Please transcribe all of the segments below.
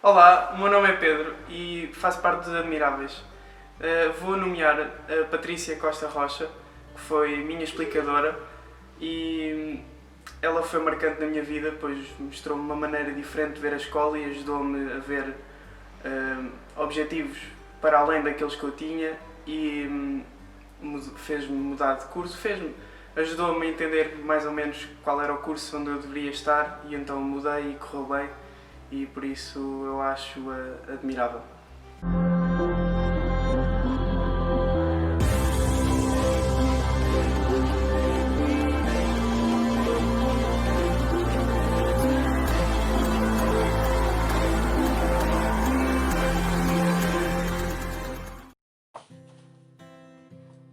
Olá, o meu nome é Pedro e faço parte dos Admiráveis. Vou nomear a Patrícia Costa Rocha, que foi minha explicadora e ela foi marcante na minha vida, pois mostrou-me uma maneira diferente de ver a escola e ajudou-me a ver objetivos para além daqueles que eu tinha e fez-me mudar de curso, ajudou-me a entender mais ou menos qual era o curso onde eu deveria estar e então mudei e correu bem e por isso eu acho-a admirável.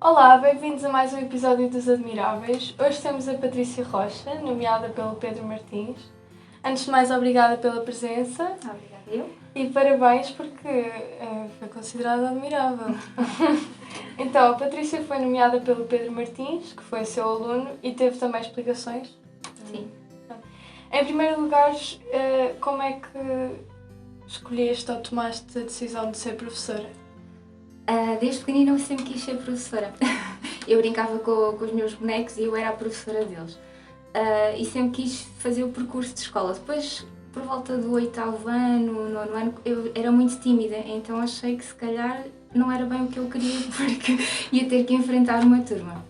Olá, bem-vindos a mais um episódio dos Admiráveis. Hoje temos a Patrícia Rocha, nomeada pelo Pedro Martins. Antes de mais, obrigada pela presença. Obrigada eu. E parabéns porque foi considerada admirável. Então, a Patrícia foi nomeada pelo Pedro Martins, que foi seu aluno, e teve também explicações. Sim. Em primeiro lugar, como é que escolheste ou tomaste a decisão de ser professora? Desde pequenina eu sempre quis ser professora. Eu brincava com os meus bonecos e eu era a professora deles. E sempre quis fazer o percurso de escola. Depois, por volta do 8º ano, 9º ano, eu era muito tímida, então achei que se calhar não era bem o que eu queria porque ia ter que enfrentar uma turma.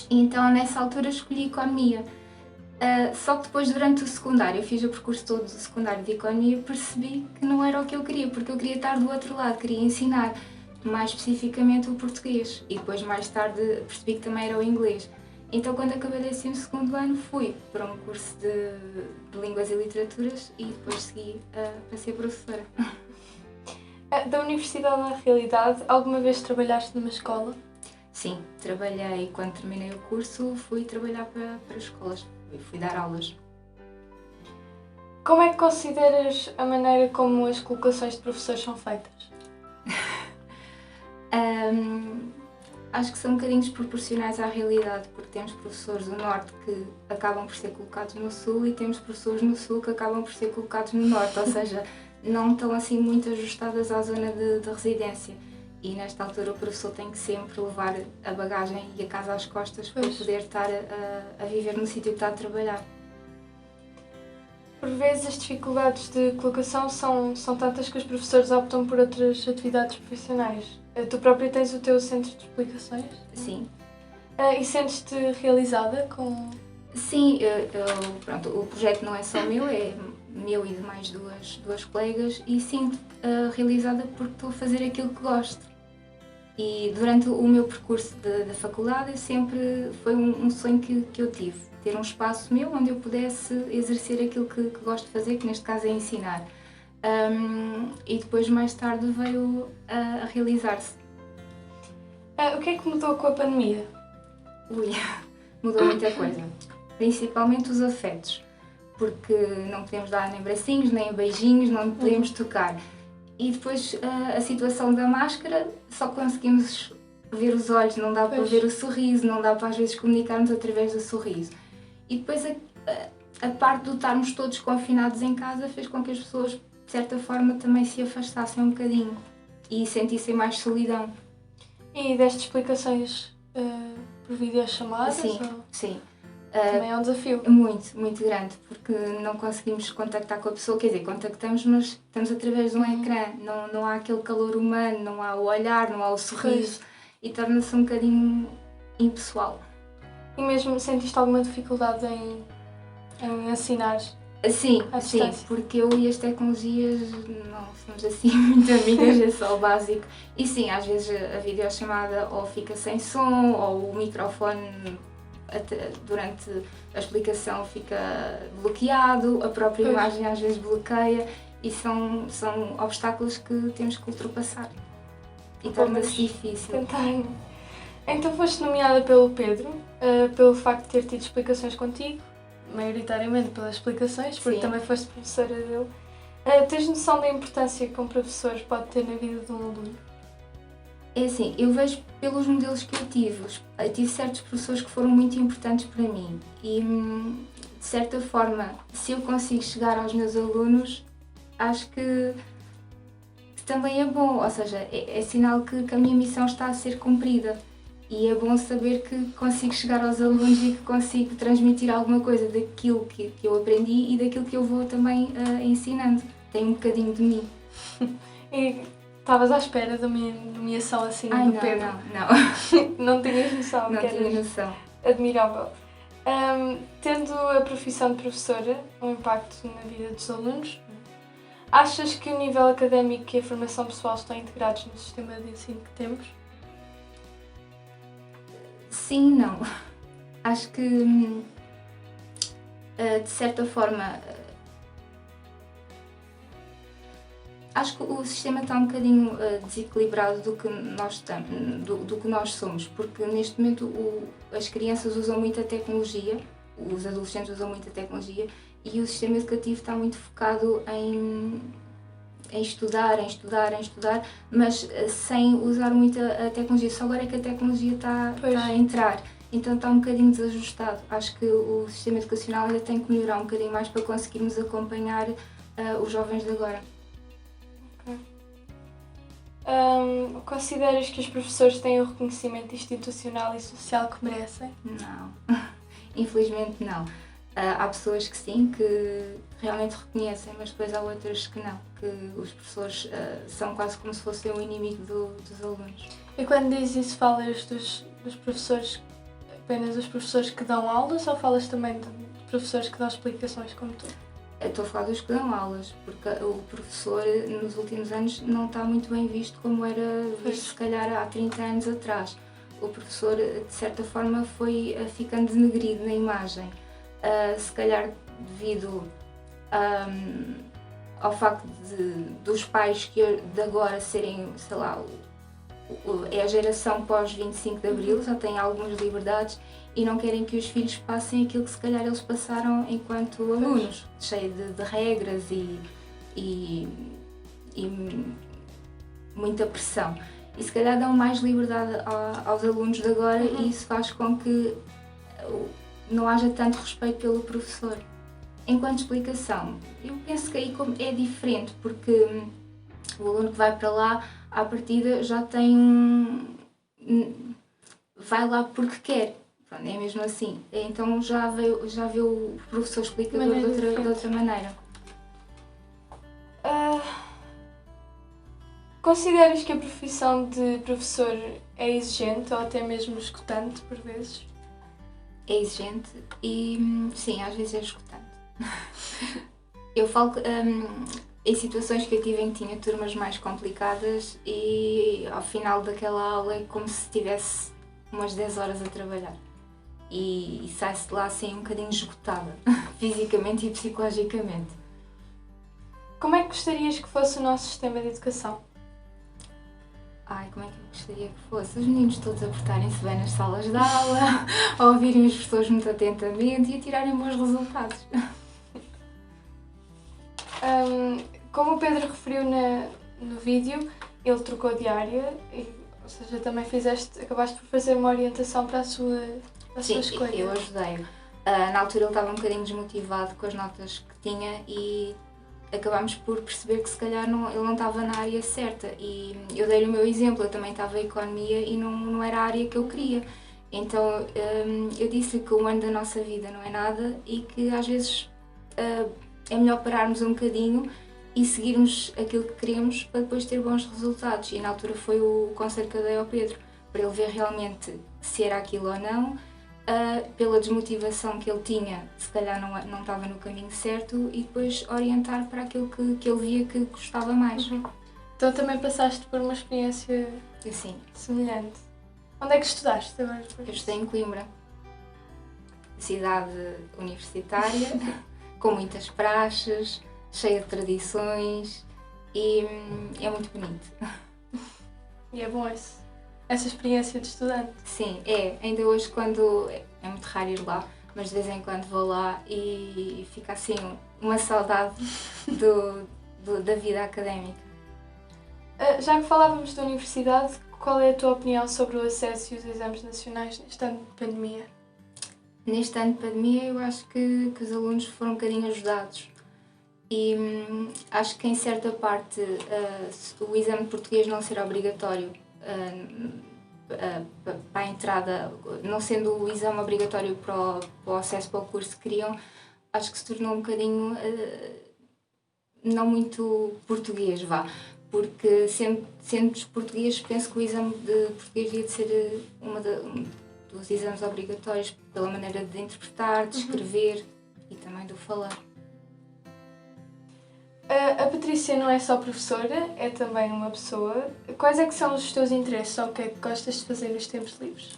Então nessa altura escolhi Economia. Só que depois, durante o secundário, eu fiz o percurso todo do secundário de Economia e percebi que não era o que eu queria, porque eu queria estar do outro lado, queria ensinar, mais especificamente o português. E depois, mais tarde, percebi que também era o inglês. Então, quando acabei o 12º ano, fui para um curso de Línguas e Literaturas e depois segui para ser professora. Da Universidade na Realidade, alguma vez trabalhaste numa escola? Sim, trabalhei, quando terminei o curso, fui trabalhar para escolas, fui dar aulas. Como é que consideras a maneira como as colocações de professores são feitas? Acho que são um bocadinho desproporcionais à realidade, porque temos professores do Norte que acabam por ser colocados no Sul e temos professores no Sul que acabam por ser colocados no Norte, ou seja, não estão assim muito ajustadas à zona de residência. E nesta altura o professor tem que sempre levar a bagagem e a casa às costas para poder estar a viver no sítio que está a trabalhar. Por vezes as dificuldades de colocação são tantas que os professores optam por outras atividades profissionais. Tu própria tens o teu centro de explicações? Sim. E sentes-te realizada com... Sim, pronto, o projeto não é só meu, é meu e de mais duas colegas e sinto realizada porque estou a fazer aquilo que gosto. E durante o meu percurso da faculdade sempre foi um sonho que eu tive, ter um espaço meu onde eu pudesse exercer aquilo que gosto de fazer, que neste caso é ensinar. E depois mais tarde veio a realizar-se. O que é que mudou com a pandemia? Mudou muita coisa, principalmente os afetos, porque não podemos dar nem bracinhos, nem beijinhos, não podemos tocar. E depois a situação da máscara, só conseguimos ver os olhos, não dá para ver o sorriso, não dá para às vezes comunicarmos através do sorriso. E depois a parte de estarmos todos confinados em casa fez com que as pessoas, de certa forma, também se afastassem um bocadinho e sentissem mais solidão. E deste explicações por videochamadas? Sim. Também é um desafio. Muito, muito grande, porque não conseguimos contactar com a pessoa, quer dizer, contactamos, mas estamos através de um ecrã, não há aquele calor humano, não há o olhar, não há o sorriso e torna-se um bocadinho impessoal. E mesmo sentiste alguma dificuldade em ensinar? Sim, porque eu e as tecnologias não somos assim muito amigas, é só o básico. E sim, às vezes a videochamada ou fica sem som, ou o microfone durante a explicação fica bloqueado, a própria imagem às vezes bloqueia e são obstáculos que temos que ultrapassar e torna-se difícil. Tentar. Então foste nomeada pelo Pedro, pelo facto de ter tido explicações contigo, maioritariamente pelas explicações, porque também foste professora dele. Tens noção da importância que um professor pode ter na vida de um aluno? É assim, eu vejo pelos modelos que eu tive certos professores que foram muito importantes para mim e, de certa forma, se eu consigo chegar aos meus alunos, acho que também é bom, ou seja, é sinal que a minha missão está a ser cumprida. E é bom saber que consigo chegar aos alunos e que consigo transmitir alguma coisa daquilo que eu aprendi e daquilo que eu vou também ensinando. Tem um bocadinho de mim. E estavas à espera de uma nomeação assim do Pedro? Não. Não tinhas noção? Não tinha noção. Admirável. Tendo a profissão de professora um impacto na vida dos alunos, achas que o nível académico e a formação pessoal estão integrados no sistema de ensino que temos? Sim e não. Acho que, de certa forma, acho que o sistema está um bocadinho desequilibrado do que nós somos, porque neste momento as crianças usam muita tecnologia, os adolescentes usam muita tecnologia e o sistema educativo está muito focado em estudar, mas sem usar muito a tecnologia. Só agora é que a tecnologia está a entrar, então está um bocadinho desajustado. Acho que o sistema educacional ainda tem que melhorar um bocadinho mais para conseguirmos acompanhar os jovens de agora. Consideras que os professores têm o reconhecimento institucional e social que merecem? Não, infelizmente não. Há pessoas que sim, que realmente reconhecem, mas depois há outras que não, que os professores são quase como se fossem o inimigo dos alunos. E quando dizes isso, falas dos professores, apenas dos professores que dão aulas, ou falas também de professores que dão explicações como tu? Eu estou a falar dos que dão aulas, porque o professor nos últimos anos não está muito bem visto como era visto se calhar há 30 anos atrás. O professor, de certa forma, foi ficando denegrido na imagem. Se calhar devido ao facto dos pais de agora serem, sei lá, é a geração pós-25 de Abril, já têm algumas liberdades e não querem que os filhos passem aquilo que se calhar eles passaram enquanto alunos, cheio de regras e muita pressão. E se calhar dão mais liberdade aos alunos de agora e isso faz com que não haja tanto respeito pelo professor. Enquanto explicação, eu penso que aí é diferente, porque o aluno que vai para lá, à partida, já tem vai lá porque quer. Pronto, é mesmo assim. Então já vê o professor explicador de outra maneira. Consideras que a profissão de professor é exigente ou até mesmo esgotante por vezes? É exigente e sim, às vezes é esgotante. Eu falo em situações que eu tive em que tinha turmas mais complicadas e ao final daquela aula é como se tivesse umas 10 horas a trabalhar e sai-se de lá assim um bocadinho esgotada, fisicamente e psicologicamente. Como é que gostarias que fosse o nosso sistema de educação? Como é que eu gostaria que fosse? Os meninos todos a portarem-se bem nas salas de aula, a ouvirem os professores muito atentamente e a tirarem bons resultados. Como o Pedro referiu no vídeo, ele trocou de área, ou seja, também acabaste por fazer uma orientação para a sua escolha. Sim, eu ajudei-o. Na altura ele estava um bocadinho desmotivado com as notas que tinha e acabámos por perceber que se calhar ele não estava na área certa e eu dei-lhe o meu exemplo, eu também estava em economia e não era a área que eu queria. Então eu disse-lhe que o ano da nossa vida não é nada e que às vezes é melhor pararmos um bocadinho e seguirmos aquilo que queremos para depois ter bons resultados. E na altura foi o conselho que eu dei ao Pedro, para ele ver realmente se era aquilo ou não, pela desmotivação que ele tinha, se calhar não estava no caminho certo e depois orientar para aquilo que ele via que gostava mais. Então também passaste por uma experiência semelhante. Onde é que estudaste agora? Eu estudei em Coimbra, cidade universitária, com muitas praxes, cheia de tradições e é muito bonito. E é bom essa experiência de estudante? Sim, ainda hoje é muito raro ir lá, mas de vez em quando vou lá e fica assim uma saudade da vida académica. Já que falávamos da universidade, qual é a tua opinião sobre o acesso e os exames nacionais neste ano de pandemia? Neste ano de pandemia eu acho que os alunos foram um bocadinho ajudados E acho que em certa parte o exame de português não ser obrigatório para a entrada, não sendo o exame obrigatório para o acesso para o curso que queriam, acho que se tornou um bocadinho não muito português, porque sendo português, penso que o exame de português devia de ser um dos exames obrigatórios pela maneira de interpretar, de escrever e também do falar. A Patrícia não é só professora, é também uma pessoa. Quais é que são os teus interesses ou o que é que gostas de fazer nos tempos livres?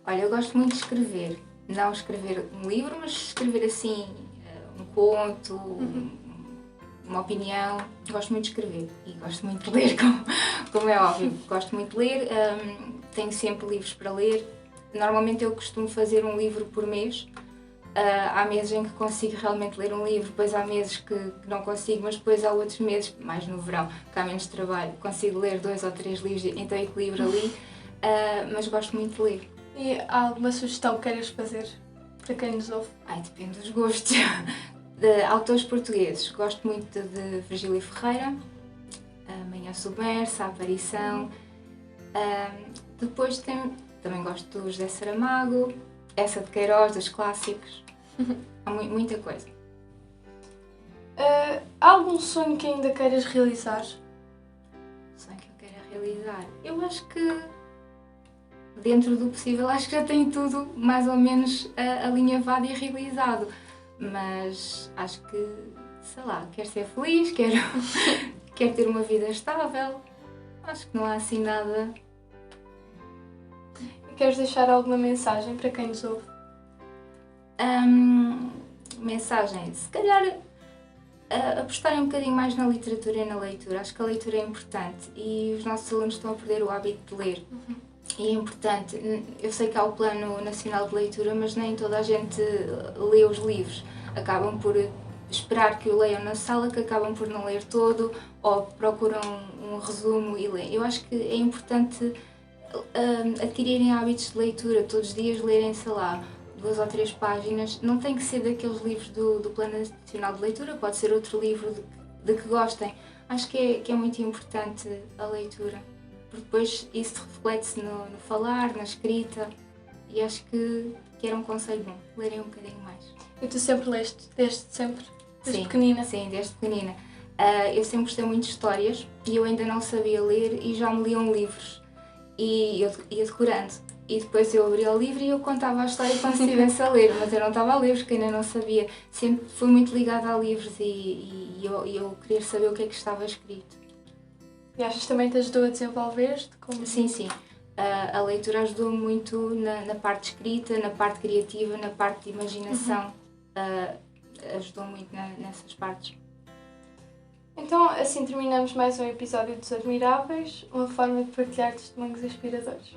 Olha, eu gosto muito de escrever. Não escrever um livro, mas escrever assim um conto, uma opinião. Gosto muito de escrever e gosto muito de ler, como é óbvio. Gosto muito de ler, tenho sempre livros para ler. Normalmente eu costumo fazer um livro por mês. Há meses em que consigo realmente ler um livro, depois há meses que não consigo, mas depois há outros meses, mais no verão, que há menos trabalho, consigo ler 2 ou 3 livros, então equilibro ali, mas gosto muito de ler. E há alguma sugestão que queiras fazer para quem nos ouve? Depende dos gostos. De autores portugueses, gosto muito de Virgílio Ferreira, Manhã Submersa, A Aparição. Depois também gosto do José Saramago, Essa de Queiroz, dos clássicos. Há muita coisa. Há algum sonho que ainda queiras realizar? Sonho que eu queira realizar? Eu acho que, dentro do possível, acho que já tenho tudo mais ou menos alinhavado e realizado. Mas acho que, sei lá, quero ser feliz, quero ter uma vida estável. Acho que não há assim nada. Queres deixar alguma mensagem para quem nos ouve? Mensagem, se calhar apostarem um bocadinho mais na literatura e na leitura. Acho que a leitura é importante e os nossos alunos estão a perder o hábito de ler. E é importante. Eu sei que há o Plano Nacional de Leitura, mas nem toda a gente lê os livros. Acabam por esperar que o leiam na sala, que acabam por não ler todo, ou procuram um resumo e leem. Eu acho que é importante adquirirem hábitos de leitura, todos os dias lerem, sei lá, 2 ou 3 páginas. Não tem que ser daqueles livros do Plano Nacional de Leitura, pode ser outro livro de que gostem. Acho que é muito importante a leitura, porque depois isso reflete-se no falar, na escrita, e acho que era um conselho bom, lerem um bocadinho mais. E tu sempre leste? Desde sempre? Desde Sim, pequenina? Sim, desde pequenina. Eu sempre gostei muito de histórias e eu ainda não sabia ler e já me liam livros. E eu ia decorando. E depois eu abria o livro e eu contava a história como se estivesse a ler, mas eu não estava a ler porque ainda não sabia. Sempre fui muito ligada a livros e eu queria saber o que é que estava escrito. E achas que também te ajudou a desenvolver-te? Sim. A leitura ajudou muito na parte escrita, na parte criativa, na parte de imaginação. Ajudou muito nessas partes. Então, assim terminamos mais um episódio dos Admiráveis, uma forma de partilhar testemunhos inspiradores.